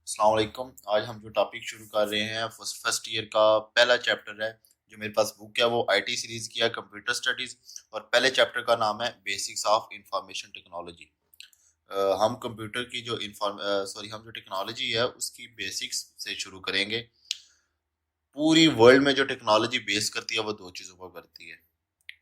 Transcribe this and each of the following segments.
अस्सलाम वालेकुम। आज हम जो टॉपिक शुरू कर रहे हैं फर्स्ट ईयर का पहला चैप्टर है। जो मेरे पास बुक है वो आईटी सीरीज की है, कंप्यूटर स्टडीज। और पहले चैप्टर का नाम है बेसिक्स ऑफ इंफॉर्मेशन टेक्नोलॉजी। हम कंप्यूटर की जो हम जो टेक्नोलॉजी है उसकी बेसिक्स से शुरू करेंगे। पूरी वर्ल्ड में जो टेक्नोलॉजी बेस करती है वो दो चीज़ों पर करती है।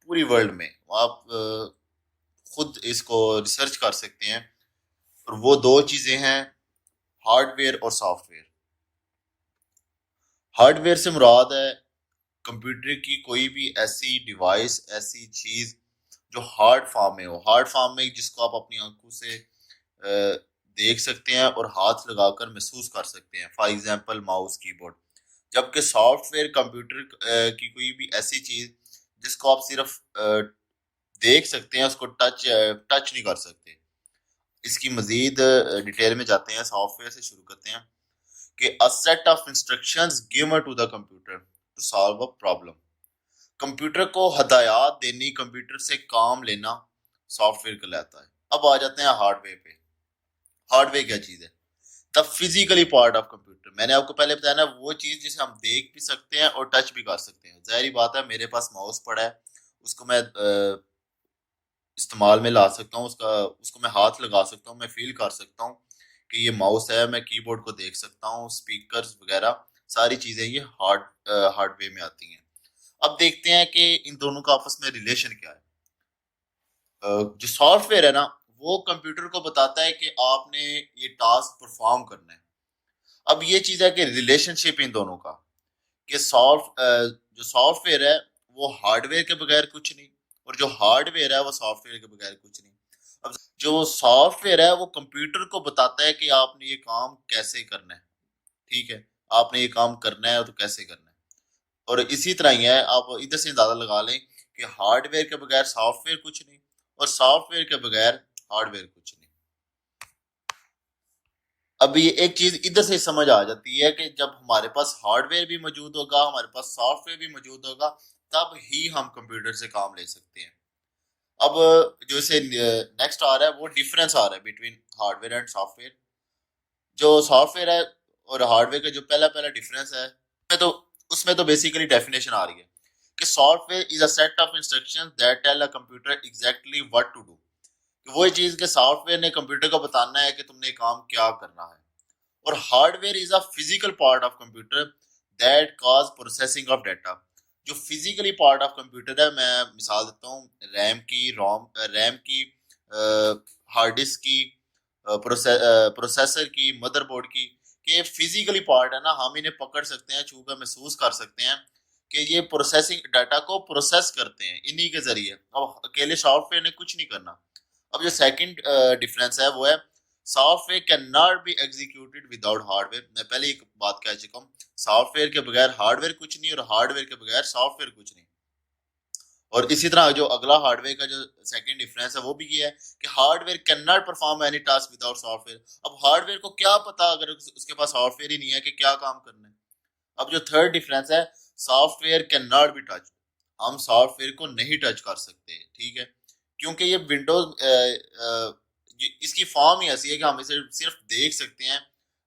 पूरी वर्ल्ड में आप खुद इसको रिसर्च कर सकते हैं, और वो दो चीज़ें हैं, हार्डवेयर और सॉफ्टवेयर। हार्डवेयर से मुराद है कंप्यूटर की कोई भी ऐसी डिवाइस, ऐसी चीज जो हार्ड फॉर्म में हो। हार्ड फॉर्म में जिसको आप अपनी आंखों से देख सकते हैं और हाथ लगाकर महसूस कर सकते हैं, फॉर एग्जांपल माउस, कीबोर्ड। जबकि सॉफ्टवेयर कंप्यूटर की कोई भी ऐसी चीज जिसको आप सिर्फ देख सकते हैं, उसको टच नहीं कर सकते। इसकी मजीद डिटेल में जाते हैं, सॉफ्टवेयर से शुरू करते हैं कि a set of instructions given to the computer to solve a problem. Computer को हदायत देनी, कंप्यूटर से काम लेना सॉफ्टवेयर कहलाता है। अब आ जाते हैं हार्डवेयर पे। हार्डवेयर क्या चीज है? The physically part of computer. मैंने आपको पहले बताया ना, वो चीज जिसे हम देख भी सकते हैं और टच भी कर सकते हैं। जाहिर बात है, मेरे पास माउस पड़ा है, उसको मैं इस्तेमाल में ला सकता हूँ, उसको मैं हाथ लगा सकता हूँ, मैं फील कर सकता हूँ कि ये माउस है। मैं कीबोर्ड को देख सकता हूँ, स्पीकर्स वगैरह सारी चीजें ये हार्डवेयर में आती हैं। अब देखते हैं कि इन दोनों का आपस में रिलेशन क्या है। जो सॉफ्टवेयर है ना, वो कंप्यूटर को बताता है कि आपने ये टास्क परफॉर्म करना है। अब ये चीज है कि रिलेशनशिप इन दोनों का, कि जो सॉफ्टवेयर है वो हार्डवेयर के बगैर कुछ नहीं, और जो हार्डवेयर है वो सॉफ्टवेयर के बगैर कुछ नहीं। अब जो सॉफ्टवेयर है वो कंप्यूटर को बताता है कि आपने ये काम कैसे करना है। ठीक है, आपने ये काम करना है तो कैसे करना है। और इसी तरह ही है, आप इधर से अंदाजा लगा लें कि हार्डवेयर के बगैर सॉफ्टवेयर कुछ नहीं, और सॉफ्टवेयर के बगैर हार्डवेयर कुछ नहीं। अब ये एक चीज इधर से समझ आ जाती है कि जब हमारे पास हार्डवेयर भी मौजूद होगा, हमारे पास सॉफ्टवेयर भी मौजूद होगा, तब ही हम कंप्यूटर से काम ले सकते हैं। अब जो इसे नेक्स्ट आ रहा है वो डिफरेंस आ रहा है बिटवीन हार्डवेयर एंड सॉफ्टवेयर। जो सॉफ्टवेयर है और हार्डवेयर का जो पहला पहला डिफरेंस है, तो उसमें तो बेसिकली डेफिनेशन आ रही है कि software is a set of instructions that tell a computer exactly what to do. वो चीज के सॉफ्टवेयर ने कंप्यूटर को बताना है कि तुमने काम क्या करना है। और hardware is a physical part of computer that cause processing of data. जो फिजिकली पार्ट ऑफ कंप्यूटर है, मैं मिसाल देता हूँ रैम की, हार्ड डिस्क की, प्रोसेसर की, मदरबोर्ड की। कि फिजिकली पार्ट है ना, हम इन्हें पकड़ सकते हैं, छूकर महसूस कर सकते हैं कि ये प्रोसेसिंग डाटा को प्रोसेस करते हैं इन्हीं के जरिए। अब अकेले सॉफ्टवेयर ने कुछ नहीं करना। अब जो सेकंड डिफरेंस है वो है software can not be executed without hardware. मैं पहले एक बात कह चुका हूँ, सॉफ्टवेयर के बगैर हार्डवेयर कुछ नहीं, और हार्डवेयर के बगैर सॉफ्टवेयर कुछ नहीं। और इसी तरह जो अगला हार्डवेयर का जो सेकंड डिफरेंस है वो भी ये है कि hardware can not perform any task without software. अब हार्डवेयर को क्या पता अगर उसके पास सॉफ्टवेयर ही नहीं है कि क्या काम करना है। अब जो थर्ड डिफरेंस है, software can not be touch. हम सॉफ्टवेयर को नहीं टच कर सकते, ठीक है, क्योंकि ये विंडोज इसकी फॉर्म ही ऐसी है कि हम इसे सिर्फ देख सकते हैं,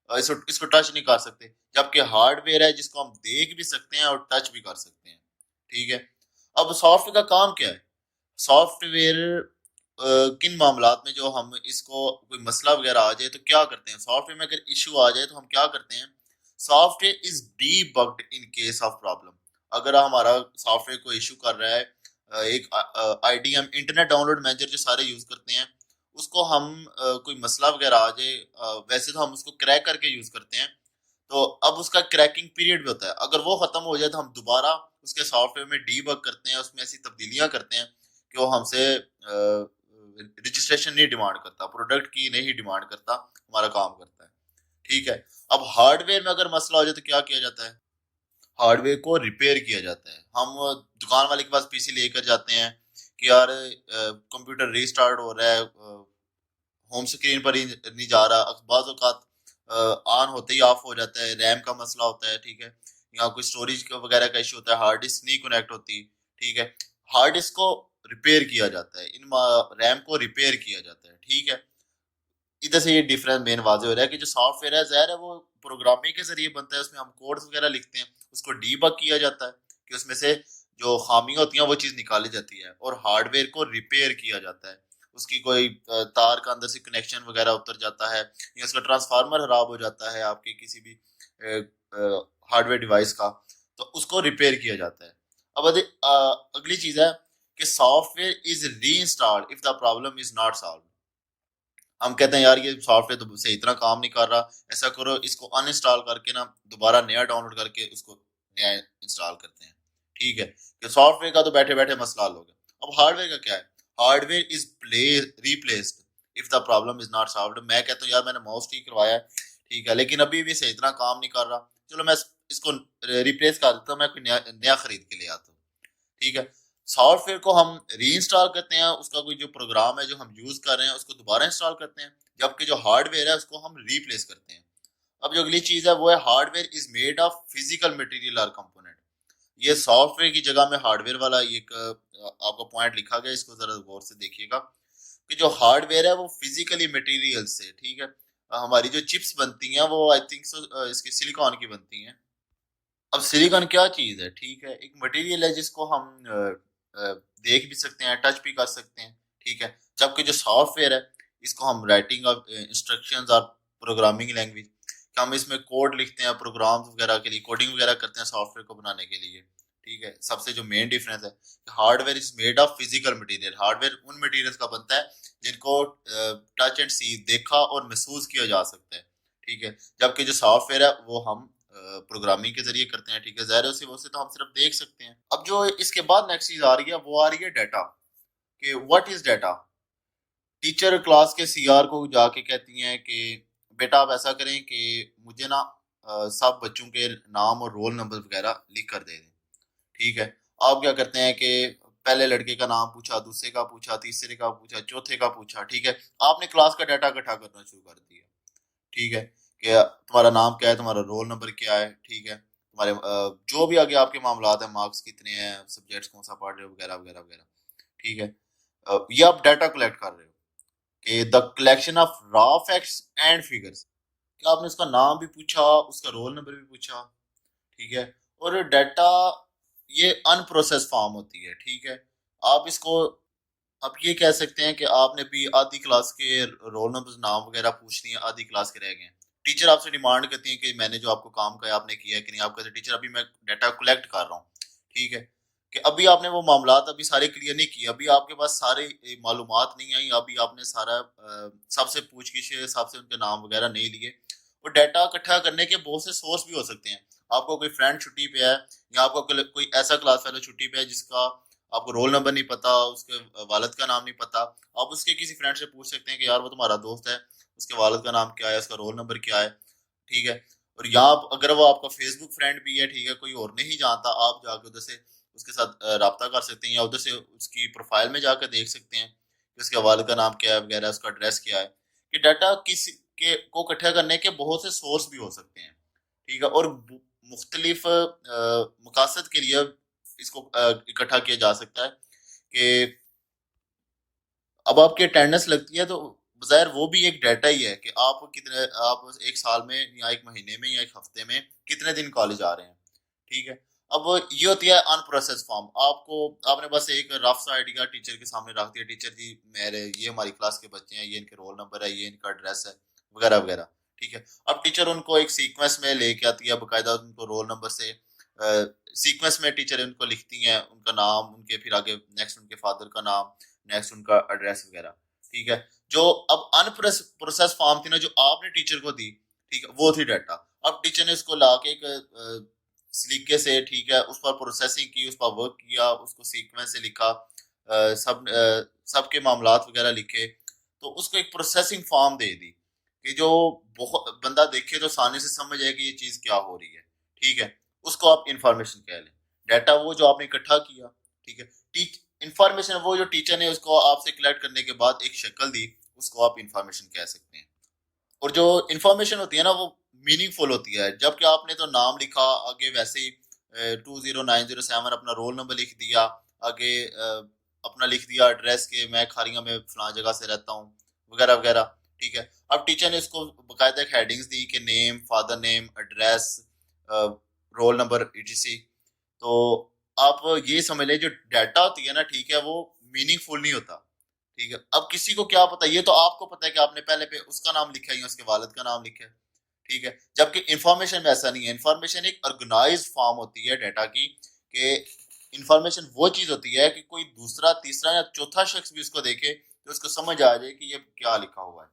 इसको टच नहीं कर सकते। जबकि हार्डवेयर है जिसको हम देख भी सकते हैं और टच भी कर सकते हैं। ठीक है। अब सॉफ्टवेयर का काम क्या है? सॉफ्टवेयर किन मामलात में, जो हम इसको कोई मसला वगैरह आ जाए तो क्या करते हैं, सॉफ्टवेयर में अगर इशू आ जाए तो हम क्या करते हैं? Software is debugged in case of problem. अगर हमारा सॉफ्टवेयर को इशू कर रहा है, एक आईडीएम इंटरनेट डाउनलोड मैनेजर जो सारे यूज करते हैं, उसको हम कोई मसला वगैरह आ जाए, वैसे तो हम उसको क्रैक करके यूज करते हैं, तो अब उसका क्रैकिंग पीरियड भी होता है। अगर वो खत्म हो जाए तो हम दोबारा उसके सॉफ्टवेयर में डीबग करते हैं, उसमें ऐसी तब्दीलियां करते हैं कि वो हमसे रजिस्ट्रेशन नहीं डिमांड करता, प्रोडक्ट की नहीं डिमांड करता, हमारा काम करता है। ठीक है। अब हार्डवेयर में अगर मसला हो जाए तो क्या किया जाता है? हार्डवेयर को रिपेयर किया जाता है। हम दुकान वाले के पास पीसी लेकर जाते हैं कि यार कंप्यूटर रीस्टार्ट हो रहा है, होम स्क्रीन पर ही नहीं जा रहा, बाज़ औक़ात ऑन होते ही ऑफ हो जाता है, रैम का मसला होता है, ठीक है, या कोई स्टोरेज का वगैरह का इशू होता है, हार्ड डिस्क नहीं कनेक्ट होती। ठीक है, हार्ड डिस्क को रिपेयर किया जाता है, इन रैम को रिपेयर किया जाता है। ठीक है। इधर से ये डिफरेंस मेन वाजे हो रहा है कि जो सॉफ्टवेयर है ज़ाहिर है वो प्रोग्रामिंग के जरिए बनता है, उसमें हम कोड्स वगैरह लिखते हैं, उसको डीबग किया जाता है कि उसमें से जो खामियां होती हैं वो चीज़ निकाली जाती है, और हार्डवेयर को रिपेयर किया जाता है। उसकी कोई तार का अंदर से कनेक्शन वगैरह उतर जाता है, या उसका ट्रांसफार्मर खराब हो जाता है आपके किसी भी हार्डवेयर डिवाइस का, तो उसको रिपेयर किया जाता है। अब अगली चीज़ है कि सॉफ्टवेयर इज री installed if the problem is not solve. हम कहते हैं यार ये सॉफ्टवेयर तो सही इतना काम नहीं कर रहा, ऐसा करो इसको अनइंस्टॉल करके ना दोबारा नया डाउनलोड करके उसको नया इंस्टॉल करते हैं। ठीक है, कि सॉफ्टवेयर का तो बैठे बैठे मसला हल हो गया। अब हार्डवेयर का क्या है? Hardware is play replaced if the problem is not solved. मैं कहता हूँ यार मैंने माउस ठीक करवाया है, ठीक है, लेकिन अभी भी सही इतना काम नहीं कर रहा, चलो मैं इसको रिप्लेस कर देता हूँ, मैं कोई नया नया खरीद के ले आता हूँ। ठीक है, सॉफ्टवेयर को हम री इंस्टॉल करते हैं, उसका कोई जो प्रोग्राम है जो हम यूज कर रहे हैं उसको दोबारा इंस्टॉल करते हैं, जबकि जो हार्डवेयर है उसको हम रिप्लेस करते हैं। अब जो अगली चीज है वो है hardware is made of physical material और कंपोनेंट। ये सॉफ्टवेयर की जगह में हार्डवेयर वाला एक आपका पॉइंट लिखा गया, इसको जरा गौर से देखिएगा कि जो हार्डवेयर है वो फिजिकली मटेरियल से, ठीक है, हमारी जो चिप्स बनती हैं वो आई थिंक इसकी सिलिकॉन की बनती हैं। अब सिलिकॉन क्या चीज है? ठीक है, एक मटेरियल है जिसको हम देख भी सकते हैं, टच भी कर सकते हैं, ठीक है, जबकि जो सॉफ्टवेयर है इसको हम राइटिंग ऑफ इंस्ट्रक्शंस और प्रोग्रामिंग लैंग्वेज, हम इसमें कोड लिखते हैं प्रोग्राम्स वगैरह के लिए, कोडिंग वगैरह करते हैं सॉफ्टवेयर को बनाने के लिए। ठीक है, सबसे जो मेन डिफरेंस है, hardware is made of physical material, hardware उन मटेरियल्स का बनता है जिनको टच एंड सी, देखा और महसूस किया जा सकता है। ठीक है, जबकि जो सॉफ्टवेयर है वो हम प्रोग्रामिंग के जरिए करते हैं। ठीक है, ज़ाहिर है उसी वो से तो हम सिर्फ देख सकते हैं। अब जो इसके बाद नेक्स्ट चीज आ रही है वो आ रही है डाटा, कि what is data. Teacher class के सीआर को जाके कहती हैं कि बेटा आप ऐसा करें कि मुझे ना सब बच्चों के नाम और रोल नंबर वगैरह लिख कर दे दें। ठीक है, आप क्या करते हैं कि पहले लड़के का नाम पूछा, दूसरे का पूछा, तीसरे का पूछा, चौथे का पूछा। ठीक है, आपने क्लास का डाटा इकट्ठा करना शुरू कर दिया। ठीक है, कि तुम्हारा नाम क्या है, तुम्हारा रोल नंबर क्या है, ठीक है, तुम्हारे जो भी आगे आपके मामलात हैं, मार्क्स कितने हैं, सब्जेक्ट्स कौन सा पढ़ रहे हो वगैरह वगैरह वगैरह। ठीक है, ये आप डाटा कलेक्ट कर रहे हो कि the collection of raw facts and figures, कि आपने उसका नाम भी पूछा, उसका रोल नंबर भी पूछा। ठीक है, और डाटा ये अनप्रोसेस फॉर्म होती है। ठीक है, आप इसको अब ये कह सकते हैं कि आपने भी आधी क्लास के रोल नंबर नाम वगैरह पूछ लिए, आधी क्लास के रह गए हैं। टीचर आपसे डिमांड करती है कि मैंने जो आपको काम कहा आपने किया है कि नहीं। आप कहते हैं टीचर अभी मैं डाटा कलेक्ट कर रहा हूँ। ठीक है, कि अभी आपने वो मामलात अभी सारे क्लियर नहीं किए, अभी आपके पास सारे मालूमात नहीं आई, अभी आपने सारा सबसे पूछ के सबसे उनके नाम वगैरह नहीं लिए। और डाटा इकट्ठा करने के बहुत से सोर्स भी हो सकते हैं। आपको कोई फ्रेंड छुट्टी पे है, या आपको कोई ऐसा क्लास फेलो छुट्टी पे है जिसका आपको रोल नंबर नहीं पता, उसके वालिद का नाम नहीं पता, आप उसके किसी फ्रेंड से पूछ सकते हैं कि यार वो तुम्हारा दोस्त है, उसके वालिद का नाम क्या है, उसका रोल नंबर क्या है। ठीक है, और यहाँ अगर वो आपका फेसबुक फ्रेंड भी है, ठीक है, कोई और नहीं जानता, आप जाके उधर से उसके साथ रब्ता कर सकते हैं, या उधर से उसकी प्रोफाइल में जाकर देख सकते हैं कि उसके वालिद का नाम क्या है वगैरह, उसका एड्रेस क्या है। कि डाटा किसी के को इकट्ठा करने के बहुत से सोर्स भी हो सकते हैं। ठीक है, और मुख्तलिफ मकासद के लिए इसको इकट्ठा किया जा सकता है। कि अब आपकी अटेंडेंस लगती है तो बज़ाहिर वो भी एक डाटा ही है कि आप कितने, आप एक साल में या एक महीने में या एक हफ्ते में कितने दिन कॉलेज आ रहे हैं। ठीक है, अब ये होती है अनप्रोसेस फॉर्म। आपको आपने बस एक रफ सा आइडिया टीचर के सामने रख दिया, टीचर जी मेरे ये हमारी क्लास के बच्चे हैं, ये इनके रोल नंबर है, ये इनका एड्रेस है वगैरह वगैरह। ठीक है, अब टीचर उनको एक सीक्वेंस में लेके आती है, बाकायदा उनको रोल नंबर से सीक्वेंस में टीचर उनको लिखती हैं, उनका नाम, उनके फिर आगे नेक्स्ट उनके फादर का नाम, नेक्स्ट उनका एड्रेस वगैरह। ठीक है, जो अब अनप्रोसेस फॉर्म थी ना जो आपने टीचर को दी, ठीक है, वो थी डाटा। अब टीचर ने उसको ला के एक सलीके से, ठीक है, उस पर प्रोसेसिंग की, उस पर वर्क किया, उसको सीक्वेंस से लिखा, सबके मामलात वगैरह लिखे, तो उसको एक प्रोसेसिंग फॉर्म दे दी कि जो बहुत बंदा देखे तो आसानी से समझ जाए कि ये चीज क्या हो रही है। ठीक है, उसको आप इंफॉर्मेशन कह लें। डाटा वो जो आपने इकट्ठा किया, ठीक है, इंफॉर्मेशन वो जो टीचर ने उसको आपसे कलेक्ट करने के बाद एक शक्ल दी, उसको आप इंफॉर्मेशन कह सकते हैं। और जो इंफॉर्मेशन होती है ना वो मीनिंगफुल होती है। जबकि आपने तो नाम लिखा, आगे वैसे ही 20907 अपना रोल नंबर लिख दिया, आगे अपना लिख दिया एड्रेस के मैं खारिया में फला जगह से रहता हूँ वगैरह वगैरह। ठीक है, अब टीचर ने इसको बाकायदा हेडिंग्स दी कि name, father name, address, roll number, etc। तो आप ये समझ लें जो डाटा होती है ना, ठीक है, वो मीनिंगफुल नहीं होता। ठीक है, अब किसी को क्या पता, ये तो आपको पता है कि आपने पहले पे उसका नाम लिखा है या उसके वालिद का नाम लिखा है। ठीक है, जबकि इंफॉर्मेशन में ऐसा नहीं है। इंफॉर्मेशन एक ऑर्गेनाइज फॉर्म होती है डाटा की, कि इंफॉर्मेशन वो चीज होती है कि कोई दूसरा, तीसरा या चौथा शख्स भी उसको देखे तो उसको समझ आ जाए कि ये क्या लिखा हुआ है।